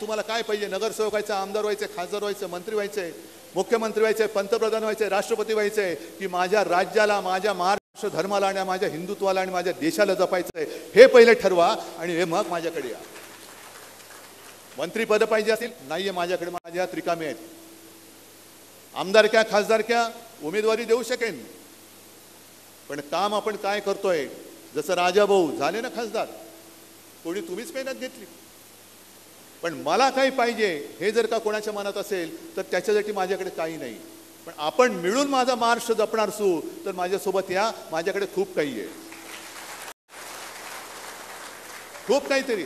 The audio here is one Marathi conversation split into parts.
तुम्हाला काय पाहिजे, नगरसेवक व्हायचं, आमदार व्हायचे, खासदार व्हायचे, मंत्री व्हायचे, मुख्यमंत्री व्हायचे, पंतप्रधान व्हायचे, राष्ट्रपती व्हायचे, की माझ्या राज्याला, माझ्या महाराष्ट्र धर्माला आणि माझ्या हिंदुत्वाला आणि माझ्या देशाला जपायचं आहे, हे पहिले ठरवा आणि हे मग माझ्याकडे या. मंत्रीपद पाहिजे असेल, नाहीये माझ्याकडे, माझ्या रिकामे आहेत. आमदारक्या, खासदारक्या उमेदवारी देऊ शकेन, पण काम आपण काय करतोय. जसं राजाभाऊ झाले ना खासदार, कोणी तुम्हीच मेहनत घेतली. पण मला काही पाहिजे हे जर का कोणाच्या मनात असेल तर त्याच्यासाठी माझ्याकडे काही नाही. पण आपण मिळून माझा महाराष्ट्र जपणार असू तर माझ्यासोबत या, माझ्याकडे खूप काही आहे, खूप काहीतरी.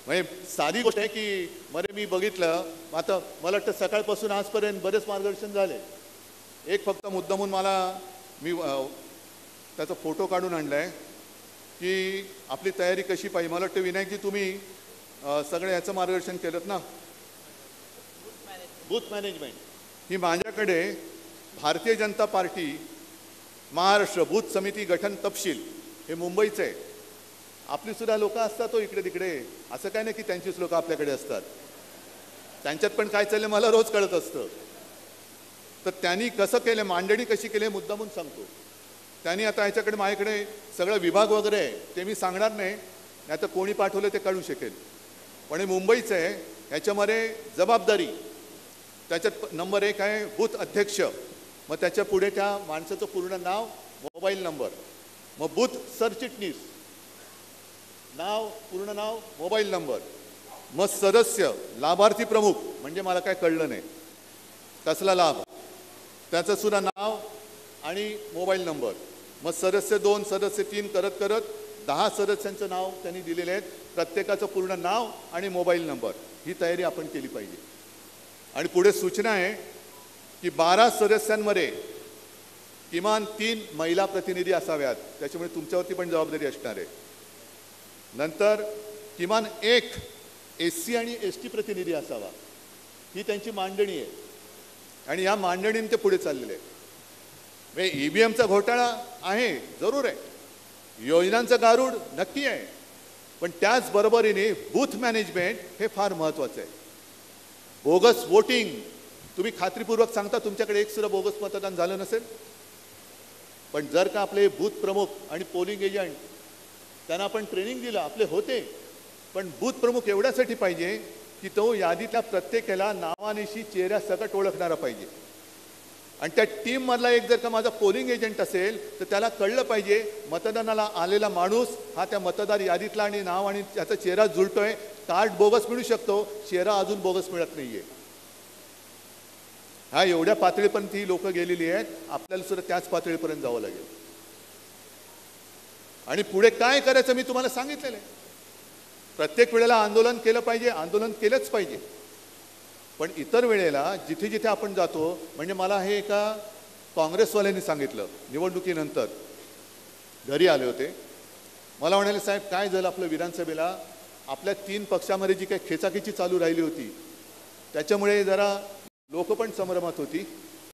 म्हणजे साधी गोष्ट आहे की मध्ये मी बघितलं, आता मला वाटतं सकाळपासून आजपर्यंत बरेच मार्गदर्शन झाले. एक फक्त मुद्दामून मी त्याचा फोटो काढून आणलाय की आपली तयारी कशी पाहिजे. मला वाटतं विनायकजी तुम्ही सगळे याचं मार्गदर्शन केलं ना, बूथ मॅनेजमेंट. ही माझ्याकडे भारतीय जनता पार्टी महाराष्ट्र बूथ समिती गठन तपशील हे मुंबईचं आहे. आपली सुद्धा लोक असतात तो इकडे तिकडे, असं काय नाही की त्यांचीच लोक आपल्याकडे असतात. त्यांच्यात पण काय चाललंय मला रोज कळत असतं. तर त्यांनी कसं केलं, मांडणी कशी केली मुद्दामून सांगतो. त्यांनी आता ह्याच्याकडे माझ्याकडे सगळं विभाग वगैरे आहे, ते मी सांगणार नाही, नाही तर कोणी पाठवलं ते कळू शकेल. पण हे मुंबईचं आहे. ह्याच्यामध्ये जबाबदारी, त्याच्यात नंबर 1 आहे बूथ अध्यक्ष, मग त्याच्या पुढे त्या माणसाचं पूर्ण नाव, मोबाईल नंबर, मग बूथ सरचिटणीस, नाव, पूर्ण नाव, मोबाईल नंबर, मग सदस्य, लाभार्थी प्रमुख, म्हणजे मला काय कळलं नाही कसला लाभ, त्याचं सुद्धा नाव आणि मोबाईल नंबर, मग सदस्य 2, सदस्य 3 करत करत 10 सदस्यांचं नाव त्यांनी दिलेले आहेत. प्रत्येकाचं पूर्ण नाव आणि मोबाईल नंबर. ही तयारी आपण केली पाहिजे. आणि पुढे सूचना आहे की 12 सदस्यांमध्ये किमान 3 महिला प्रतिनिधी असाव्यात, त्याच्यामुळे तुमच्यावरती पण जबाबदारी असणार आहे. नंतर किमान 1 SC आणि ST प्रतिनिधी असावा, ही त्यांची मांडणी आहे. आणि या मांडणीने ते पुढे चाललेले आहे. म्हणजे EVMचा घोटाळा आहे, जरूर आहे, योजनांचं गारूड नक्की आहे, पण त्याचबरोबरीने बूथ मॅनेजमेंट हे फार महत्त्वाचं आहे. बोगस वोटिंग, तुम्ही खात्रीपूर्वक सांगता तुमच्याकडे एक सुद्धा बोगस मतदान झालं नसेल. पण जर का आपले बूथ प्रमुख आणि पोलिंग एजंट, त्यांना आपण ट्रेनिंग दिलं, आपले होते, पण बूथ प्रमुख एवढ्यासाठी पाहिजे की तो यादीतल्या प्रत्येकाला नावानिशी चेहऱ्या सकट ओळखणारा पाहिजे. आणि त्या टीममधला एक जर का माझा पोलिंग एजंट असेल तर त्याला कळलं पाहिजे मतदानाला आलेला माणूस हा त्या मतदार यादीतला आणि नाव आणि त्याचा चेहरा जुळतोय. कार्ड बोगस मिळू शकतो, चेहरा अजून बोगस मिळत नाहीये. हा एवढ्या पातळीपर्यंत ही लोक गेलेली आहेत, आपल्याला सुद्धा त्याच पातळीपर्यंत जावं लागेल. आणि पुढे काय करायचं मी तुम्हाला सांगितलेलं आहे. प्रत्येक वेळेला आंदोलन केलं पाहिजे, आंदोलन केलंच पाहिजे, पण इतर वेळेला जिथे जिथे आपण जातो, म्हणजे मला हे एका काँग्रेसवाल्यांनी सांगितलं, निवडणुकीनंतर घरी आले होते, मला म्हणाले साहेब काय झालं आपलं विधानसभेला, आपल्या 3 पक्षामध्ये जी काही खेचाखेची चालू राहिली होती त्याच्यामुळे जरा लोक पण संभ्रमात होती.